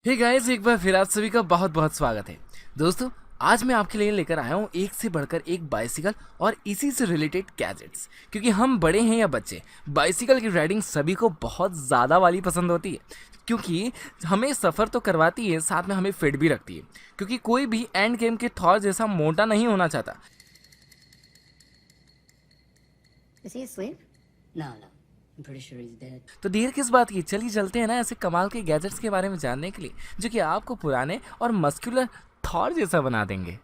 Hey guys, एक बार फिर आप सभी का बहुत बहुत स्वागत है। दोस्तों, आज मैं आपके लिए लेकर आया हूँ एक से बढ़कर एक बाइसिकल और इसी से रिलेटेड गैजेट्स। क्योंकि हम बड़े हैं या बच्चे, बाइसिकल की राइडिंग सभी को बहुत ज़्यादा वाली पसंद होती है। क्योंकि हमें सफ़र तो करवाती है, साथ में हमें फिट भी रखती है। क्योंकि कोई भी एंड गेम के थॉर जैसा मोटा नहीं होना चाहता। Is he asleep? No. I'm pretty sure he's dead. तो देर किस बात की, चलिए चलते हैं ना ऐसे कमाल के गैजेट्स के बारे में जानने के लिए जो कि आपको पुराने और मस्कुलर थॉर जैसा बना देंगे।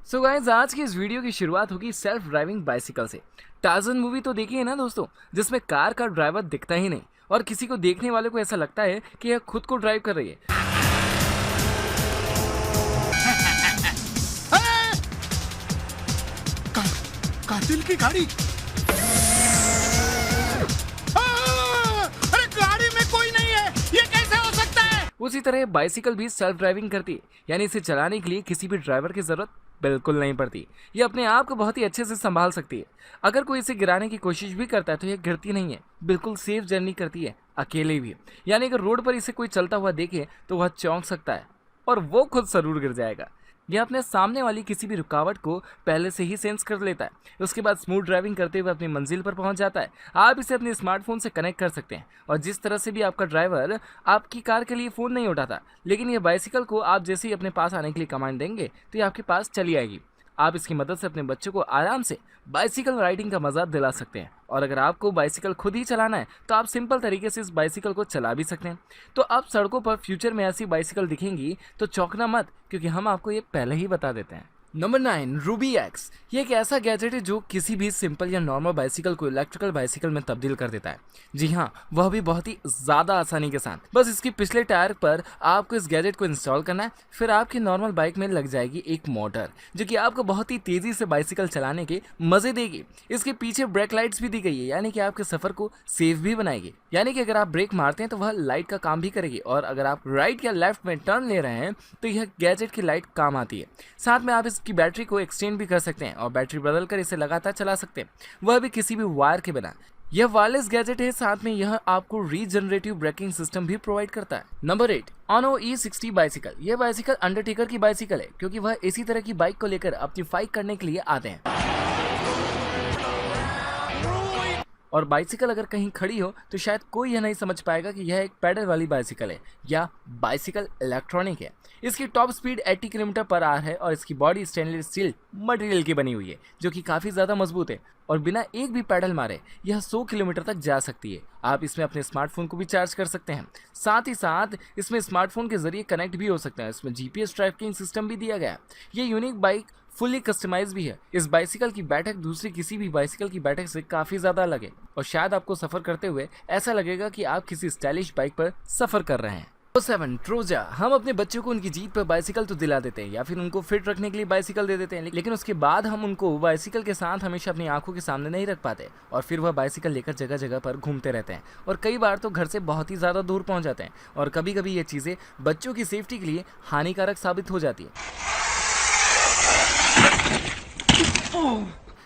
सो गाइस, आज की इस वीडियो की शुरुआत होगी सेल्फ ड्राइविंग बाइसिकल से। टार्ज़न मूवी तो देखी है ना दोस्तों, जिसमें कार का ड्राइवर दिखता ही नहीं और किसी को देखने वाले को ऐसा लगता है कि यह खुद को ड्राइव कर रही है। कातिल की गाड़ी। अरे गाड़ी में कोई नहीं है, ये कैसे हो सकता है? उसी तरह बाइसिकल भी सेल्फ ड्राइविंग करती है, यानी इसे चलाने के लिए किसी भी ड्राइवर की जरूरत बिल्कुल नहीं पड़ती। ये अपने आप को बहुत ही अच्छे से संभाल सकती है। अगर कोई इसे गिराने की कोशिश भी करता है तो ये गिरती नहीं है, बिल्कुल सेफ जर्नी करती है, अकेले भी। यानी अगर रोड पर इसे कोई चलता हुआ देखे तो वह चौंक सकता है और वो खुद जरूर गिर जाएगा। यह अपने सामने वाली किसी भी रुकावट को पहले से ही सेंस कर लेता है। उसके बाद स्मूथ ड्राइविंग करते हुए अपनी मंजिल पर पहुंच जाता है। आप इसे अपने स्मार्टफोन से कनेक्ट कर सकते हैं और जिस तरह से भी आपका ड्राइवर आपकी कार के लिए फ़ोन नहीं उठाता, लेकिन यह बाइसिकल को आप जैसे ही अपने पास आने के लिए कमांड देंगे तो ये आपके पास चली आएगी। आप इसकी मदद से अपने बच्चों को आराम से बाइसिकल राइडिंग का मजा दिला सकते हैं। और अगर आपको बाइसिकल खुद ही चलाना है तो आप सिंपल तरीके से इस बाइसिकल को चला भी सकते हैं। तो अब सड़कों पर फ्यूचर में ऐसी बाइसिकल दिखेंगी तो चौंकना मत, क्योंकि हम आपको ये पहले ही बता देते हैं। Number 9, Ruby x. ये एक ऐसा गैजेट है जो किसी भी सिंपल या नॉर्मल बाइसिकल को इलेक्ट्रिकल बाइसिकल में तब्दील कर देता है। जी हाँ, वह भी बहुत ही ज़्यादा आसानी के साथ। बस इसके पिछले टायर पर आपको इस गैजेट को इंस्टॉल करना है, फिर आपकी नॉर्मल बाइक में लग जाएगी एक मोटर जो कि आपको बहुत ही तेज़ी से बाइसिकल चलाने के मज़े देगी। इसके पीछे ब्रेक लाइट्स भी दी गई है, यानी कि आपके सफ़र को सेफ भी बनाएगी। यानी कि अगर आप ब्रेक मारते हैं तो वह लाइट का काम भी करेगी, और अगर आप राइट या लेफ्ट में टर्न ले रहे हैं तो यह गैजेट की लाइट काम आती है। साथ में आप की बैटरी को एक्सटेंड भी कर सकते हैं और बैटरी बदलकर इसे लगातार चला सकते हैं, वह भी किसी भी वायर के बिना। यह वायरलेस गैजेट है, साथ में यह आपको रीजनरेटिव ब्रेकिंग सिस्टम भी प्रोवाइड करता है। Number 8, ऑनो E60 bicycle. यह बाइसिकल अंडरटेकर की बाइसिकल है, क्योंकि वह इसी तरह की बाइक को लेकर अपनी फाइट करने के लिए आते हैं। और बाइसिकल अगर कहीं खड़ी हो तो शायद कोई यह नहीं समझ पाएगा कि यह एक पैडल वाली बाइसिकल है या बाइसिकल इलेक्ट्रॉनिक है। इसकी top speed 80 kilometre per hour है और इसकी बॉडी स्टेनलेस स्टील मटेरियल की बनी हुई है, जो कि काफ़ी ज़्यादा मजबूत है और बिना एक भी पैडल मारे यह 100 किलोमीटर तक जा सकती है। आप इसमें अपने स्मार्टफोन को भी चार्ज कर सकते हैं। साथ ही साथ इसमें स्मार्टफोन के जरिए कनेक्ट भी हो सकते हैं। इसमें GPS ट्रैकिंग सिस्टम भी दिया गया है। ये यूनिक बाइक फुल्ली कस्टमाइज भी है। इस बाइसिकल की बैठक दूसरी किसी भी बाइसिकल की बैठक से काफ़ी ज़्यादा अलग है और शायद आपको सफ़र करते हुए ऐसा लगेगा कि आप किसी स्टाइलिश बाइक पर सफ़र कर रहे हैं। 7, ट्रोजा। हम अपने बच्चों को उनकी जीत पर बाइसिकल तो दिला देते हैं या फिर उनको फिट रखने के लिए बाइसिकल दे देते हैं, लेकिन उसके बाद हम उनको बाइसिकल के साथ हमेशा अपनी आंखों के सामने नहीं रख पाते और फिर वह बाइसिकल लेकर जगह जगह पर घूमते रहते हैं और कई बार तो घर से बहुत ही ज़्यादा दूर पहुंच जाते हैं और कभी कभी ये चीज़ें बच्चों की सेफ्टी के लिए हानिकारक साबित हो जाती है।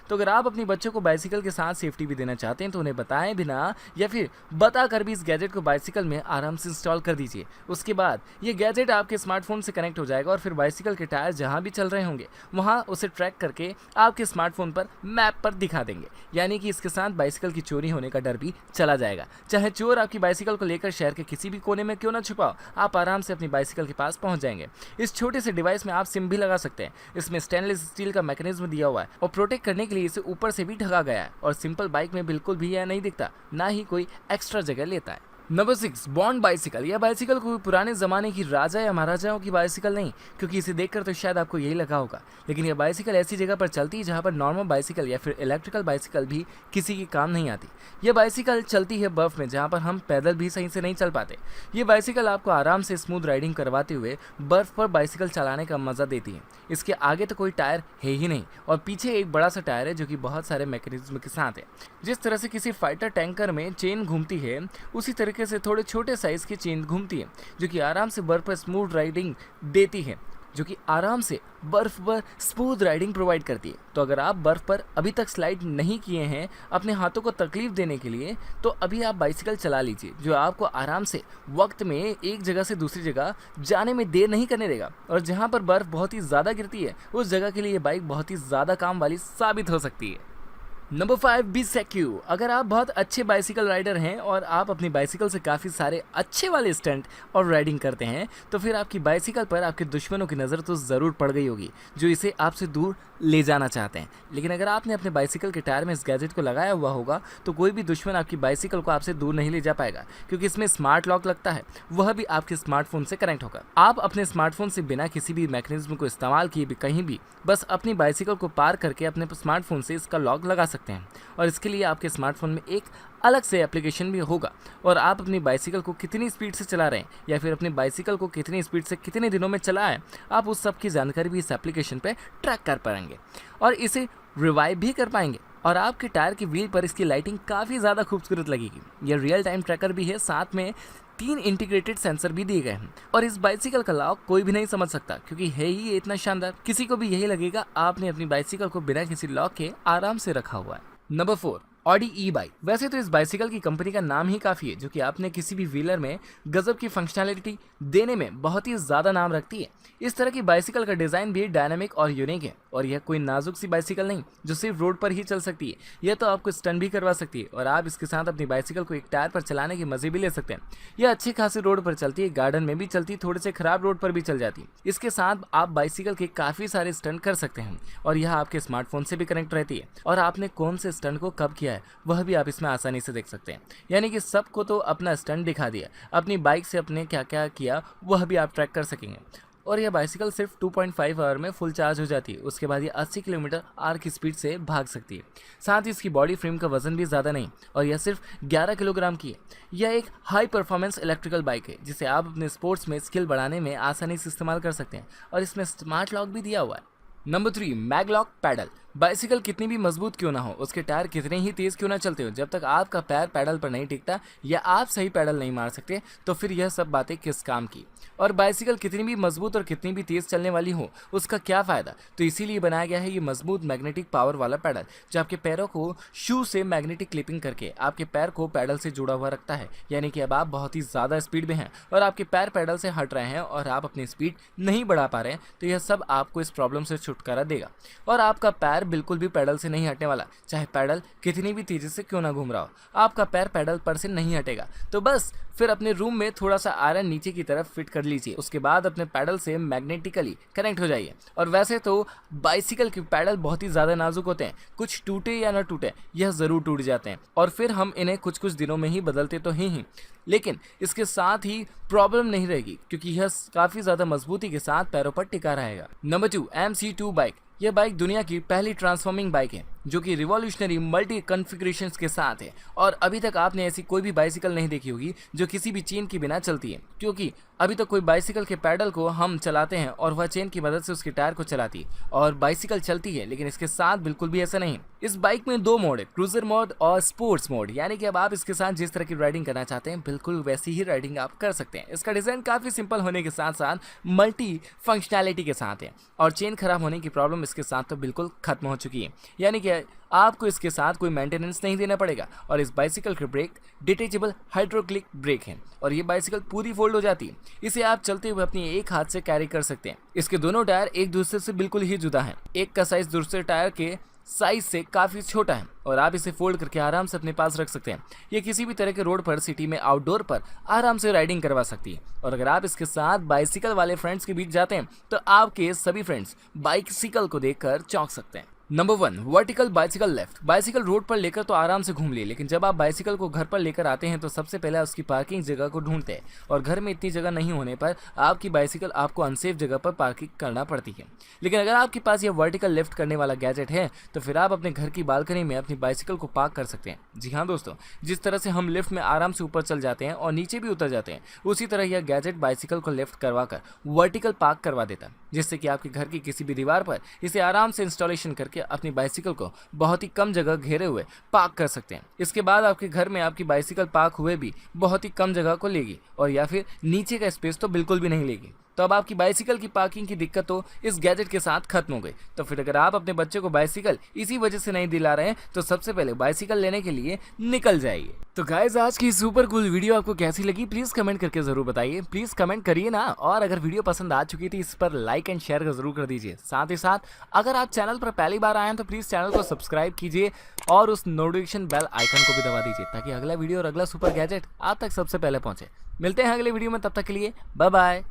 तो अगर आप अपने बच्चों को बाइसिकल के साथ सेफ्टी भी देना चाहते हैं तो उन्हें बताएं बिना या फिर बताकर भी इस गैजेट को बाइसिकल में आराम से इंस्टॉल कर दीजिए। उसके बाद ये गैजेट आपके स्मार्टफोन से कनेक्ट हो जाएगा और फिर बाइसिकल के टायर जहां भी चल रहे होंगे वहां उसे ट्रैक करके आपके स्मार्टफोन पर मैप पर दिखा देंगे। यानी कि इसके साथ बाइसिकल की चोरी होने का डर भी चला जाएगा। चाहे चोर आपकी बाइसिकल को लेकर शहर के किसी भी कोने में क्यों ना छुपाओ, आप आराम से अपनी बाइसिकल के पास पहुंच जाएंगे। इस छोटे से डिवाइस में आप सिम भी लगा सकते हैं। इसमें स्टेनलेस स्टील का मैकेनिज्म दिया हुआ है और प्रोटेक्ट करने के लिए इसे ऊपर से भी ढका गया है और सिंपल बाइक में बिल्कुल भी यह नहीं दिखता, ना ही कोई एक्स्ट्रा जगह लेता है। Number 6, bond bicycle. यह बाइसिकल कोई पुराने ज़माने की राजा या महाराजाओं की बाइसिकल नहीं, क्योंकि इसे देखकर तो शायद आपको यही लगा होगा, लेकिन यह बाइसिकल ऐसी जगह पर चलती है जहां पर नॉर्मल बाइसिकल या फिर इलेक्ट्रिकल बाइसिकल भी किसी की काम नहीं आती। यह बाइसिकल चलती है बर्फ़ में, जहाँ पर हम पैदल भी सही से नहीं चल पाते। ये बाइसिकल आपको आराम से स्मूथ राइडिंग करवाते हुए बर्फ़ पर बाइसिकल चलाने का मज़ा देती है। इसके आगे तो कोई टायर है ही नहीं और पीछे एक बड़ा सा टायर है जो कि बहुत सारे मैकेनिज्म के साथ है। जिस तरह से किसी फाइटर टैंकर में चेन घूमती है, उसी तरीके से थोड़े छोटे साइज़ की चेन घूमती है जो कि आराम से बर्फ पर स्मूथ राइडिंग देती है। जो कि आराम से बर्फ पर स्मूथ राइडिंग प्रोवाइड करती है। तो अगर आप बर्फ पर अभी तक स्लाइड नहीं किए हैं अपने हाथों को तकलीफ देने के लिए, तो अभी आप बाइसिकल चला लीजिए, जो आपको आराम से वक्त में एक जगह से दूसरी जगह जाने में देर नहीं करने देगा। और जहाँ पर बर्फ बहुत ही ज़्यादा गिरती है उस जगह के लिए ये बाइक बहुत ही ज़्यादा काम वाली साबित हो सकती है। Number 5, be secure. अगर आप बहुत अच्छे बाइसिकल राइडर हैं और आप अपनी बाइसिकल से काफ़ी सारे अच्छे वाले स्टंट और राइडिंग करते हैं, तो फिर आपकी बाइसिकल पर आपके दुश्मनों की नज़र तो ज़रूर पड़ गई होगी, जो इसे आपसे दूर ले जाना चाहते हैं। लेकिन अगर आपने अपने बाइसिकल के टायर में इस गैजेट को लगाया हुआ होगा तो कोई भी दुश्मन आपकी बाइसिकल को आपसे दूर नहीं ले जा पाएगा, क्योंकि इसमें स्मार्ट लॉक लगता है, वह भी आपके स्मार्टफोन से कनेक्ट होगा। आप अपने स्मार्टफोन से बिना किसी भी मैकेनिज्म को इस्तेमाल किए भी कहीं भी बस अपनी बाइसिकल को पार करके अपने स्मार्टफोन से इसका लॉक लगा सकते हैं। और इसके लिए आपके स्मार्टफोन में एक अलग से एप्लीकेशन भी होगा, और आप अपनी बाइसिकल को कितनी स्पीड से चला रहे हैं या फिर अपनी बाइसिकल को कितनी स्पीड से कितने दिनों में चला है, आप उस सब की जानकारी भी इस एप्लीकेशन पे ट्रैक कर पाएंगे और इसे रिवाइव भी कर पाएंगे। और आपके टायर की व्हील पर इसकी लाइटिंग काफ़ी ज़्यादा खूबसूरत लगेगी। यह रियल टाइम ट्रैकर भी है, साथ में 3 इंटीग्रेटेड सेंसर भी दिए गए हैं। और इस बाइसिकल का लॉक कोई भी नहीं समझ सकता, क्योंकि है ही ये इतना शानदार, किसी को भी यही लगेगा आपने अपनी बाइसिकल को बिना किसी लॉक के आराम से रखा हुआ है। Number 4, Audi e bike. वैसे तो इस बाइसिकल की कंपनी का नाम ही काफ़ी है, जो कि आपने किसी भी व्हीलर में गजब की फंक्शनैलिटी देने में बहुत ही ज़्यादा नाम रखती है। इस तरह की बाइसिकल का डिज़ाइन भी डायनामिक और यूनिक है, और यह कोई नाजुक सी बाइसिकल नहीं जो सिर्फ रोड पर ही चल सकती है, यह तो आपको स्टंट भी करवा सकती है। और आप इसके साथ अपनी बाइसिकल को एक टायर पर चलाने के मज़े भी ले सकते हैं। यह अच्छी खासी रोड पर चलती है, गार्डन में भी चलती है, थोड़े से खराब रोड पर भी चल जाती है। इसके साथ आप बाइसिकल के काफ़ी सारे स्टंट कर सकते हैं, और यह आपके स्मार्टफोन से भी कनेक्ट रहती है। और आपने कौन से स्टंट को कब किया है वह भी आप इसमें आसानी से देख सकते हैं। यानी कि सबको तो अपना स्टंट दिखा दिया, अपनी बाइक से अपने क्या क्या किया वह भी आप ट्रैक कर सकेंगे। और यह बाइसिकल सिर्फ 2.5 आवर में फुल चार्ज हो जाती है। उसके बाद ये 80 किलोमीटर आवर की स्पीड से भाग सकती है। साथ ही इसकी बॉडी फ्रेम का वजन भी ज़्यादा नहीं, और यह सिर्फ 11 किलोग्राम की है। यह एक हाई परफॉर्मेंस इलेक्ट्रिकल बाइक है, जिसे आप अपने स्पोर्ट्स में स्किल बढ़ाने में आसानी से इस्तेमाल कर सकते हैं, और इसमें स्मार्ट लॉक भी दिया हुआ है। Number 3, मैगलॉक pedal. बाइसिकल कितनी भी मजबूत क्यों ना हो, उसके टायर कितने ही तेज़ क्यों ना चलते हो, जब तक आपका पैर पैडल पर नहीं टिकता या आप सही पैडल नहीं मार सकते, तो फिर यह सब बातें किस काम की। और बाइसिकल कितनी भी मजबूत और कितनी भी तेज़ चलने वाली हो, उसका क्या फ़ायदा। तो इसीलिए बनाया गया है ये मजबूत मैग्नेटिक पावर वाला पैडल, जो आपके पैरों को शू से मैग्नेटिक क्लिपिंग करके आपके पैर को पैडल से जुड़ा हुआ रखता है। यानी कि अब आप बहुत ही ज़्यादा स्पीड में हैं और आपके पैर पैडल से हट रहे हैं और आप अपनी स्पीड नहीं बढ़ा पा रहे हैं, तो यह सब आपको इस प्रॉब्लम से छुटकारा देगा। और आपका पैर बिल्कुल भी पैडल से नहीं हटने वाला, चाहे पैडल कितनी भी तेज़ी से क्यों ना घूम रहा हो, आपका पैर पैडल पर से नहीं हटेगा। तो बस फिर अपने रूम में थोड़ा सा आयरन नीचे की तरफ फिट कर लीजिए, उसके बाद अपने पैडल से मैग्नेटिकली कनेक्ट हो जाइए। और वैसे तो बाइसिकल के पैडल बहुत ही ज़्यादा नाजुक होते हैं, कुछ टूटे या ना टूटे यह ज़रूर टूट जाते हैं, और फिर हम इन्हें कुछ कुछ दिनों में ही बदलते तो हैं ही, लेकिन इसके साथ ही प्रॉब्लम नहीं रहेगी, क्योंकि यह काफ़ी ज़्यादा मजबूती के साथ पैरों पर टिका रहेगा। Number 2, MC2 bike. यह बाइक दुनिया की पहली ट्रांसफॉर्मिंग बाइक है, जो कि रिवॉल्यूशनरी मल्टी कॉन्फ़िगरेशंस के साथ है। और अभी तक आपने ऐसी कोई भी बाइसिकल नहीं देखी होगी जो किसी भी चेन के बिना चलती है, क्योंकि अभी तक कोई बाइसिकल के पैडल को हम चलाते हैं और वह चेन की मदद से उसके टायर को चलाती है और बाइसिकल चलती है, लेकिन इसके साथ बिल्कुल भी ऐसा नहीं। इस बाइक में 2 मोड है, क्रूजर मोड और स्पोर्ट्स मोड। यानी कि अब आप इसके साथ जिस तरह की राइडिंग करना चाहते हैं बिल्कुल वैसी ही राइडिंग आप कर सकते हैं। इसका डिज़ाइन काफ़ी सिंपल होने के साथ साथ मल्टी फंक्शनैलिटी के साथ है, और चेन खराब होने की प्रॉब्लम इसके साथ तो बिल्कुल खत्म हो चुकी है। यानी कि आपको इसके साथ कोई मेंटेनेंस नहीं देना पड़ेगा। और इस बाइसिकल के ब्रेक डिटेचेबल हाइड्रोक्लिक ब्रेक हैं, और ये बाइसिकल पूरी फोल्ड हो जाती है। इसे आप चलते हुए अपनी एक हाथ से कैरी कर सकते हैं। इसके दोनों टायर एक दूसरे से बिल्कुल ही जुदा हैं। एक का साइज दूसरे टायर के साइज से काफ़ी छोटा है, और आप इसे फोल्ड करके आराम से अपने पास रख सकते हैं। ये किसी भी तरह के रोड पर, सिटी में, आउटडोर पर आराम से राइडिंग करवा सकती है। और अगर आप इसके साथ बाइसिकल वाले फ्रेंड्स के बीच जाते हैं तो आपके सभी फ्रेंड्स बाइसिकल को देखकर चौंक सकते हैं। Number 1, vertical bicycle left. Bicycle road पर लेकर तो आराम से घूम लिए, लेकिन जब आप बाइसिकल को घर पर लेकर आते हैं तो सबसे पहले उसकी पार्किंग जगह को ढूंढते हैं, और घर में इतनी जगह नहीं होने पर आपकी बाइसिकल आपको अनसेफ जगह पर पार्किंग करना पड़ती है। लेकिन अगर आपके पास यह वर्टिकल लेफ्ट करने वाला गैजेट है तो फिर आप अपने घर की बालकनी में अपनी बाइसिकल को पार्क कर सकते हैं। जी हाँ दोस्तों, जिस तरह से हम लिफ्ट में आराम से ऊपर चल जाते हैं और नीचे भी उतर जाते हैं, उसी तरह यह गैजेट बाइसिकल को लेफ्ट करवा कर वर्टिकल पार्क करवा देता है, जिससे कि आपके घर की किसी भी दीवार पर इसे आराम से इंस्टॉलेशन करके अपनी बाइसिकल को बहुत ही कम जगह घेरे हुए पार्क कर सकते हैं। इसके बाद आपके घर में आपकी बाइसिकल पार्क हुए भी बहुत ही कम जगह को लेगी, और या फिर नीचे का स्पेस तो बिल्कुल भी नहीं लेगी। तो अब आपकी बाइसिकल की पार्किंग की दिक्कत तो इस गैजेट के साथ खत्म हो गई। तो फिर अगर आप अपने बच्चे को बाइसिकल इसी वजह से नहीं दिला रहे हैं तो सबसे पहले बाइसिकल लेने के लिए निकल जाइए। तो गाइस आज की सुपर कूल वीडियो आपको कैसी लगी प्लीज कमेंट करके जरूर बताइए। प्लीज कमेंट करिए ना, और अगर वीडियो पसंद आ चुकी थी इस पर लाइक एंड शेयर जरूर कर दीजिए। साथ ही साथ अगर आप चैनल पर पहली बार आए हैं तो प्लीज चैनल को सब्सक्राइब कीजिए और उस नोटिफिकेशन बेल आइकन को भी दबा दीजिए ताकि अगला वीडियो और अगला सुपर गैजेट आप तक सबसे पहले पहुंचे। मिलते हैं अगले वीडियो में, तब तक के लिए बाय बाय।